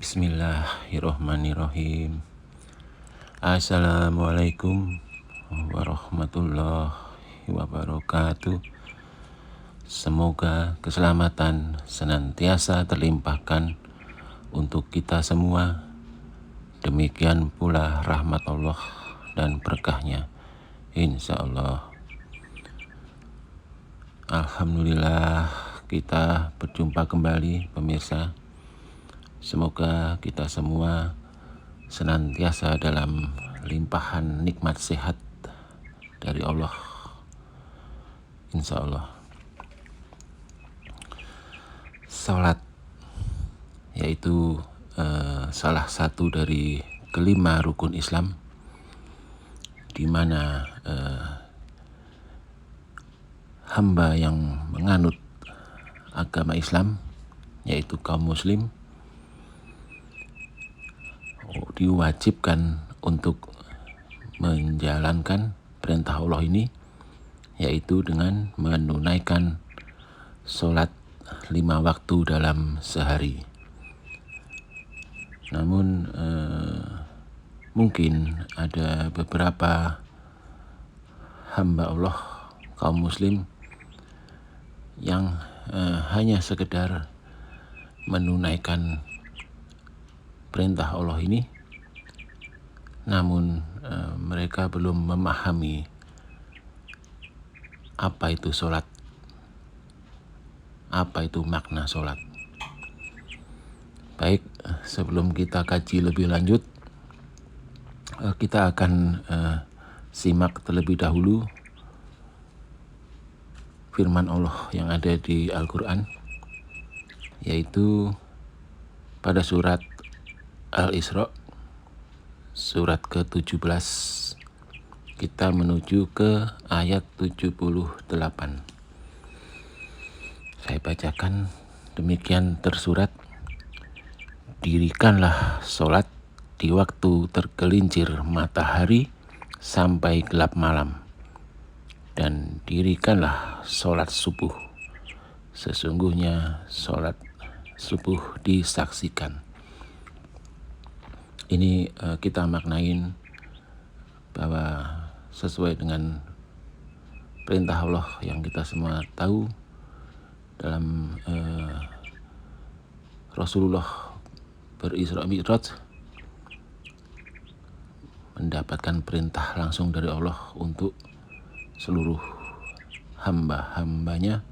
Bismillahirrohmanirrohim. Assalamualaikum warahmatullahi wabarakatuh. Semoga keselamatan senantiasa terlimpahkan untuk kita semua. Demikian pula rahmat Allah dan berkahnya, insya Allah. Alhamdulillah kita berjumpa kembali pemirsa. Semoga kita semua senantiasa dalam limpahan nikmat sehat dari Allah, insya Allah. Salat yaitu salah satu dari kelima rukun Islam, di mana hamba yang menganut agama Islam, yaitu kaum muslim, diwajibkan untuk menjalankan perintah Allah ini, yaitu dengan menunaikan sholat 5 waktu dalam sehari. Namun mungkin ada beberapa hamba Allah kaum muslim yang hanya sekedar menunaikan perintah Allah ini, namun mereka belum memahami apa itu sholat, apa itu makna sholat. Baik, sebelum kita kaji lebih lanjut, kita akan simak terlebih dahulu firman Allah yang ada di Al-Quran, yaitu pada surat Al-Isra, surat ke-17, kita menuju ke ayat 78. Saya bacakan, demikian tersurat: dirikanlah sholat di waktu tergelincir matahari sampai gelap malam, dan dirikanlah sholat subuh. Sesungguhnya sholat subuh disaksikan. Ini kita maknain bahwa sesuai dengan perintah Allah yang kita semua tahu dalam Rasulullah berisra mi'raj, mendapatkan perintah langsung dari Allah untuk seluruh hamba-hambanya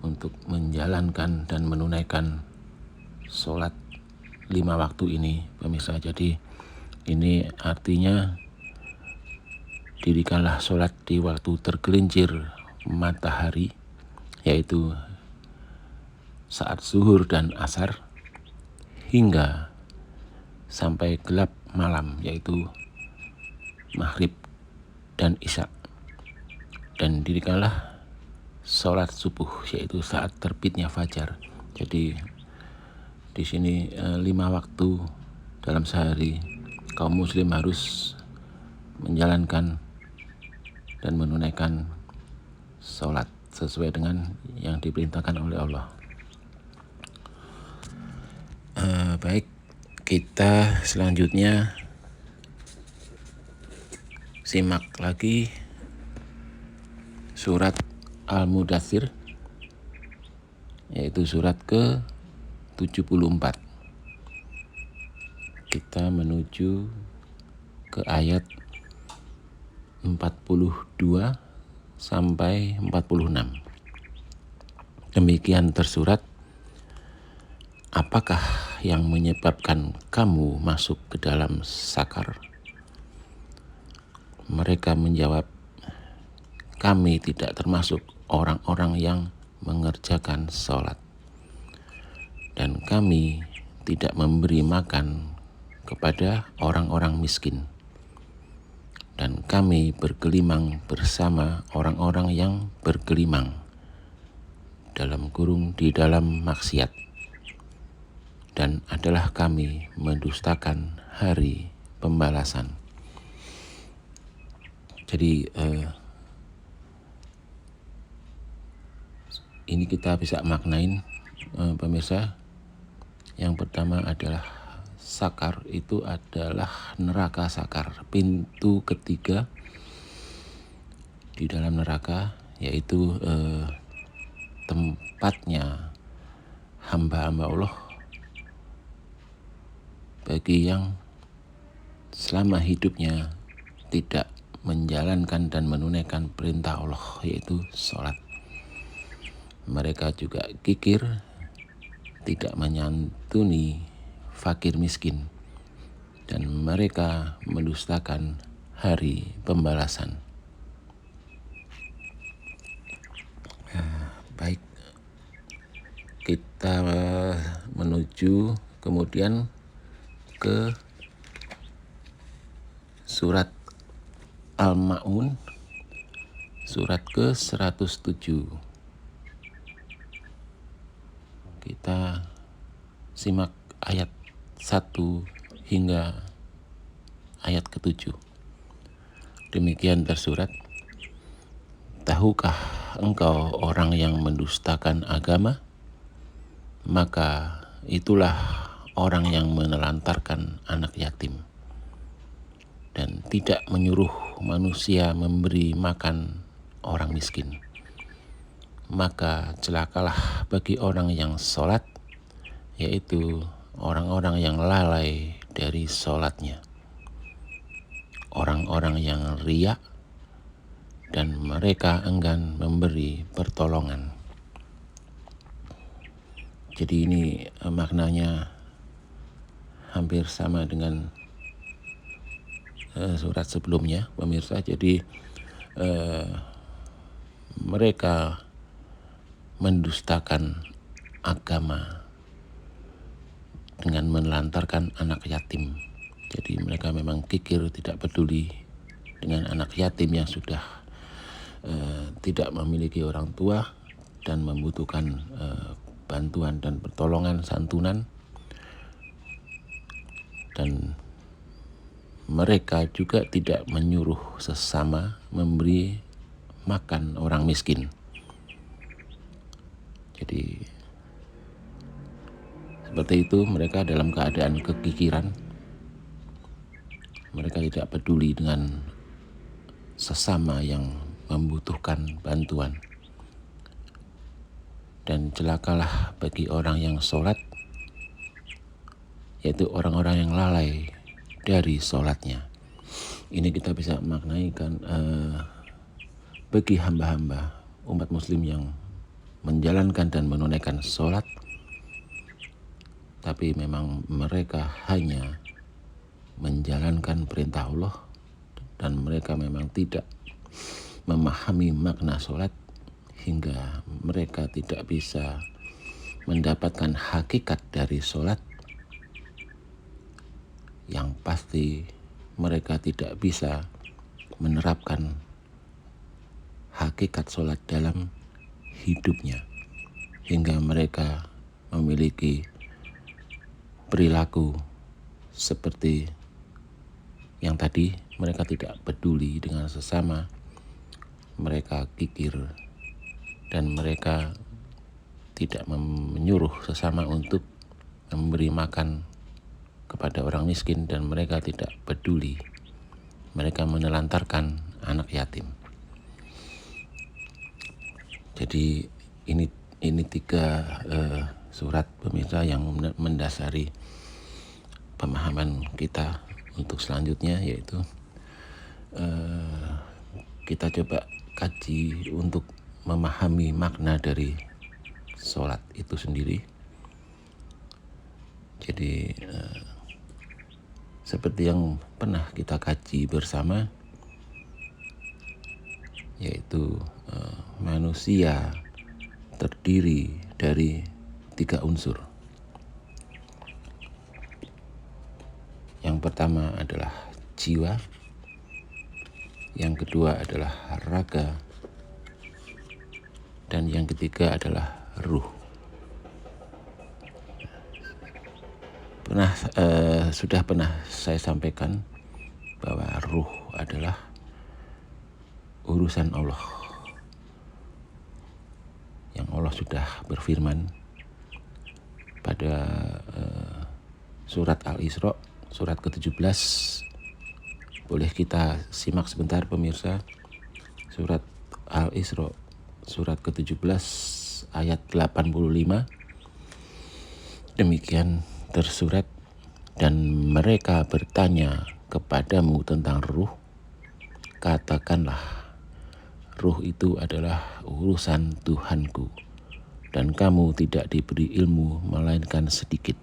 untuk menjalankan dan menunaikan sholat 5 waktu ini, pemirsa. Jadi ini artinya dirikanlah sholat di waktu tergelincir matahari, yaitu saat zuhur dan asar, hingga sampai gelap malam, yaitu maghrib dan isya. Dan dirikanlah sholat subuh, yaitu saat terbitnya fajar. Jadi di sini 5 waktu dalam sehari kaum muslim harus menjalankan dan menunaikan sholat sesuai dengan yang diperintahkan oleh Allah. Baik, kita selanjutnya simak lagi surat Al-Mudaththir, yaitu surat ke-74. Kita menuju ke ayat 42 sampai 46. Demikian tersurat: apakah yang menyebabkan kamu masuk ke dalam sakar? Mereka menjawab, kami tidak termasuk orang-orang yang mengerjakan sholat, dan kami tidak memberi makan kepada orang-orang miskin, dan kami bergelimang bersama orang-orang yang bergelimang di dalam maksiat, dan adalah kami mendustakan hari pembalasan. Jadi ini kita bisa maknain, pemirsa, Yang pertama adalah sakar, itu adalah neraka sakar, pintu ketiga di dalam neraka, yaitu tempatnya hamba-hamba Allah bagi yang selama hidupnya tidak menjalankan dan menunaikan perintah Allah, yaitu sholat. Mereka juga kikir, tidak menyantuni fakir miskin, dan mereka mendustakan hari pembalasan. Baik, kita menuju kemudian ke surat Al-Ma'un, surat ke-107. Kita simak ayat 1 hingga ayat ke-7. Demikian tersurat, tahukah engkau orang yang mendustakan agama? Maka itulah orang yang menelantarkan anak yatim dan tidak menyuruh manusia memberi makan orang miskin. Maka celakalah bagi orang yang sholat, yaitu orang-orang yang lalai dari sholatnya, orang-orang yang riya, dan mereka enggan memberi pertolongan. Jadi ini maknanya hampir sama dengan surat sebelumnya, pemirsa. Jadi mereka mendustakan agama dengan menelantarkan anak yatim. Jadi mereka memang kikir, tidak peduli dengan anak yatim yang sudah tidak memiliki orang tua dan membutuhkan bantuan dan pertolongan, santunan. Dan mereka juga tidak menyuruh sesama memberi makan orang miskin. Jadi seperti itu, mereka dalam keadaan kekikiran. Mereka tidak peduli dengan sesama yang membutuhkan bantuan. Dan celakalah bagi orang yang sholat, yaitu orang-orang yang lalai dari sholatnya. Ini kita bisa maknai kan bagi hamba-hamba umat muslim yang menjalankan dan menunaikan sholat, tapi memang mereka hanya menjalankan perintah Allah dan mereka memang tidak memahami makna sholat, hingga mereka tidak bisa mendapatkan hakikat dari sholat. Yang pasti mereka tidak bisa menerapkan hakikat sholat dalam hidupnya, hingga mereka memiliki perilaku seperti yang tadi. Mereka tidak peduli dengan sesama, mereka kikir, dan mereka tidak menyuruh sesama untuk memberi makan kepada orang miskin, dan mereka tidak peduli, mereka menelantarkan anak yatim. Jadi ini tiga surat, pemirsa, yang mendasari pemahaman kita untuk selanjutnya, yaitu kita coba kaji untuk memahami makna dari sholat itu sendiri. Jadi seperti yang pernah kita kaji bersama, yaitu manusia terdiri dari 3 unsur. Yang pertama adalah jiwa, yang kedua adalah raga, dan yang ketiga adalah ruh. Sudah pernah saya sampaikan bahwa ruh adalah urusan Allah, yang Allah sudah berfirman pada surat Al-Isra, surat ke-17. Boleh kita simak sebentar pemirsa. Surat Al-Isra, surat ke-17 ayat 85. Demikian tersurat, dan mereka bertanya kepadamu tentang ruh, katakanlah, ruh itu adalah urusan Tuhanku, dan kamu tidak diberi ilmu melainkan sedikit.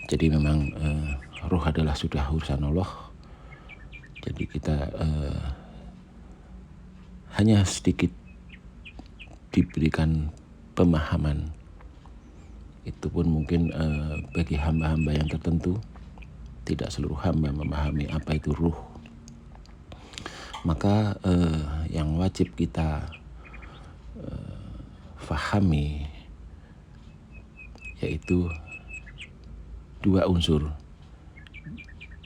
Jadi memang ruh adalah sudah urusan Allah. Jadi kita hanya sedikit diberikan pemahaman. Itu pun mungkin bagi hamba-hamba yang tertentu. Tidak seluruh hamba memahami apa itu ruh. Maka yang wajib kita fahami yaitu dua unsur,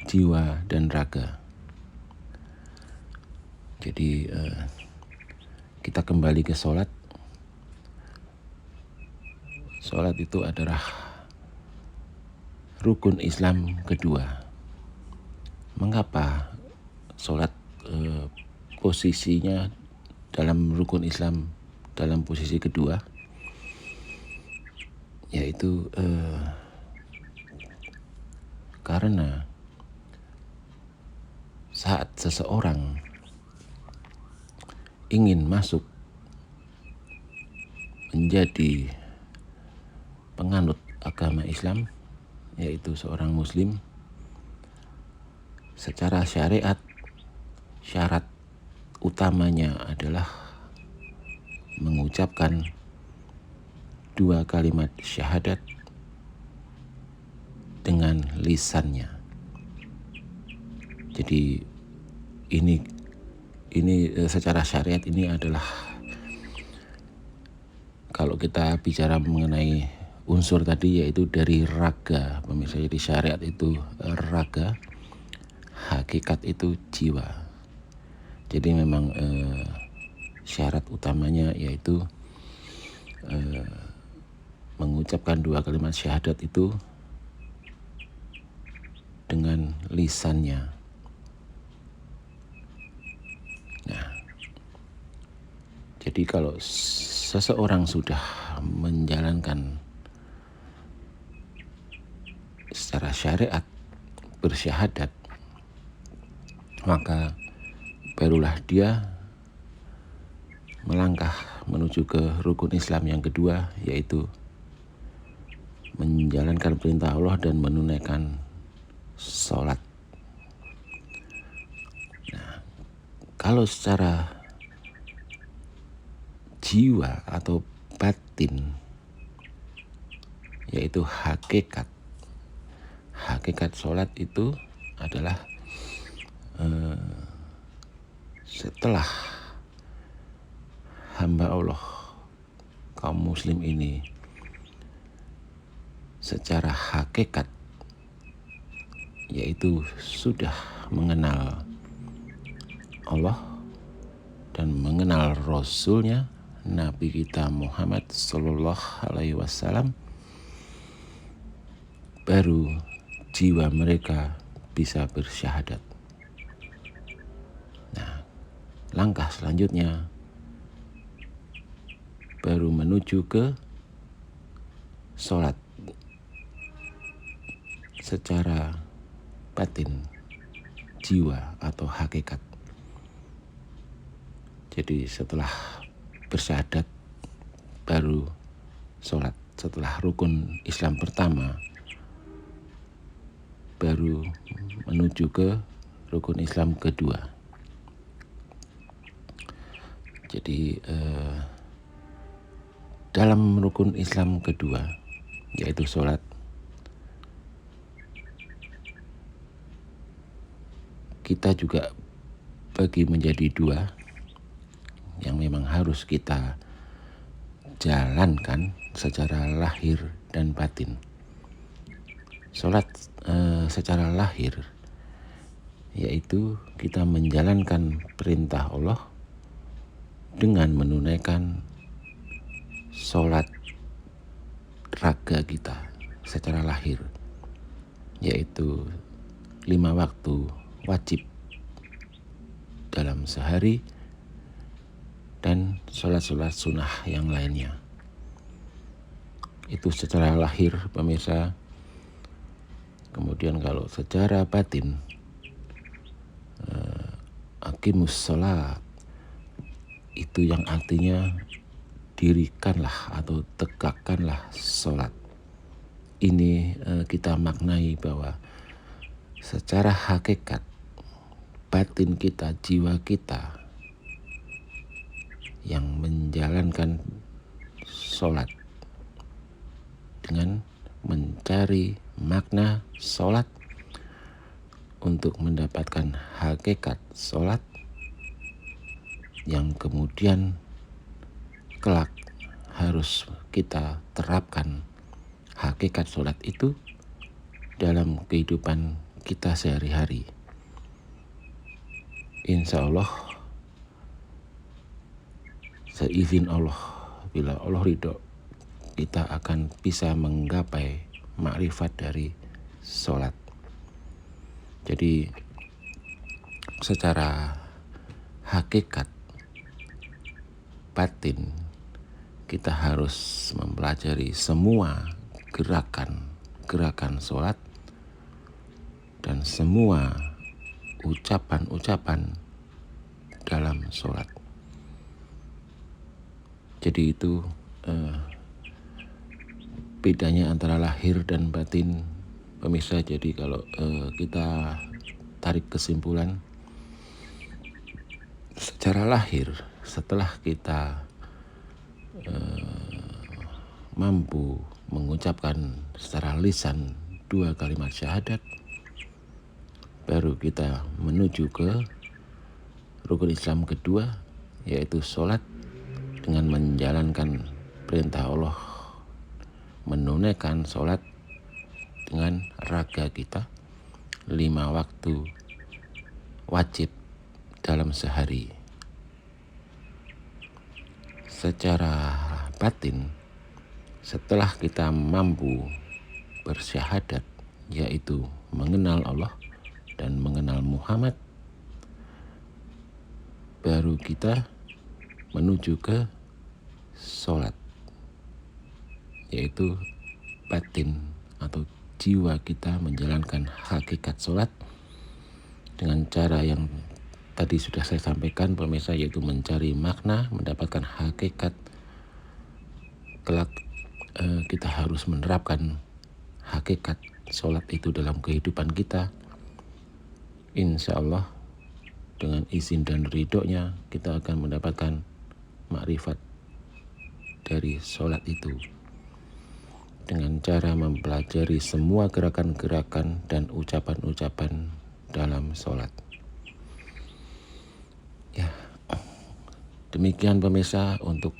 jiwa dan raga. Jadi kita kembali ke sholat. Sholat itu adalah rukun Islam kedua. Mengapa sholat posisinya dalam rukun Islam dalam posisi kedua? Yaitu karena saat seseorang ingin masuk menjadi penganut agama Islam, yaitu seorang muslim, secara syariat syarat utamanya adalah mengucapkan dua kalimat syahadat dengan lisannya. Jadi ini secara syariat ini adalah, kalau kita bicara mengenai unsur tadi, yaitu dari raga pemirsa. Jadi syariat itu raga, hakikat itu jiwa. Jadi memang syarat utamanya yaitu mengucapkan dua kalimat syahadat itu dengan lisannya. Nah, jadi kalau seseorang sudah menjalankan secara syariat bersyahadat, maka barulah dia melangkah menuju ke rukun Islam yang kedua, yaitu menjalankan perintah Allah dan menunaikan sholat. Nah, kalau secara jiwa atau batin, yaitu hakikat sholat itu adalah setelah hamba Allah kaum muslim ini secara hakikat, yaitu sudah mengenal Allah dan mengenal Rasulnya, Nabi kita Muhammad Sallallahu Alaihi Wasallam, baru jiwa mereka bisa bersyahadat. Nah, langkah selanjutnya baru menuju ke sholat secara batin, jiwa atau hakikat. Jadi setelah bersyahadat baru sholat. Setelah rukun Islam pertama baru menuju ke rukun Islam kedua. Jadi dalam rukun Islam kedua, yaitu sholat, kita juga bagi menjadi dua yang memang harus kita jalankan secara lahir dan batin. Sholat secara lahir yaitu kita menjalankan perintah Allah dengan menunaikan sholat raga kita secara lahir, yaitu 5 waktu wajib dalam sehari dan sholat-sholat sunnah yang lainnya. Itu secara lahir pemirsa. Kemudian kalau secara batin, aqimus sholat, itu yang artinya dirikanlah atau tegakkanlah sholat. Ini kita maknai bahwa secara hakikat batin kita, jiwa kita yang menjalankan sholat dengan mencari makna sholat untuk mendapatkan hakikat sholat yang kemudian kelak harus kita terapkan hakikat sholat itu dalam kehidupan kita sehari-hari. Insya Allah, seizin Allah, bila Allah ridho, kita akan bisa menggapai makrifat dari sholat. Jadi secara hakikat batin kita harus mempelajari semua gerakan sholat dan semua ucapan-ucapan dalam sholat. Jadi itu bedanya antara lahir dan batin pemirsa. Jadi kalau kita tarik kesimpulan, secara lahir setelah kita mampu mengucapkan secara lisan 2 kalimat syahadat, baru kita menuju ke rukun Islam kedua, yaitu sholat, dengan menjalankan perintah Allah, menunaikan sholat dengan raga kita 5 waktu wajib dalam sehari. Secara batin, setelah kita mampu bersyahadat, yaitu mengenal Allah dan mengenal Muhammad, baru kita menuju ke sholat, yaitu batin atau jiwa kita menjalankan hakikat sholat dengan cara yang tadi sudah saya sampaikan pemirsa, yaitu mencari makna, mendapatkan hakikat. Kelak kita harus menerapkan hakikat sholat itu dalam kehidupan kita. Insya Allah dengan izin dan ridhonya kita akan mendapatkan makrifat dari sholat itu dengan cara mempelajari semua gerakan-gerakan dan ucapan-ucapan dalam sholat. Ya, demikian pemirsa untuk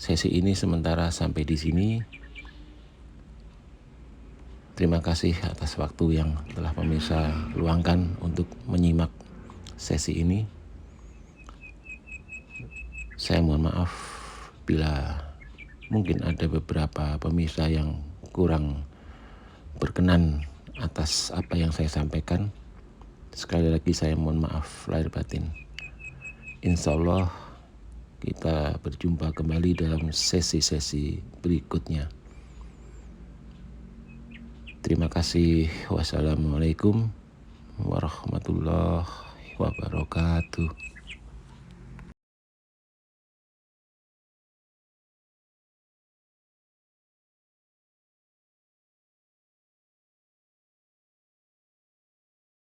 sesi ini sementara sampai di sini. Terima kasih atas waktu yang telah pemirsa luangkan untuk menyimak sesi ini. Saya mohon maaf bila mungkin ada beberapa pemirsa yang kurang berkenan atas apa yang saya sampaikan. Sekali lagi saya mohon maaf lahir batin. Insya Allah kita berjumpa kembali dalam sesi-sesi berikutnya. Terima kasih. Wassalamualaikum warahmatullahi wabarakatuh.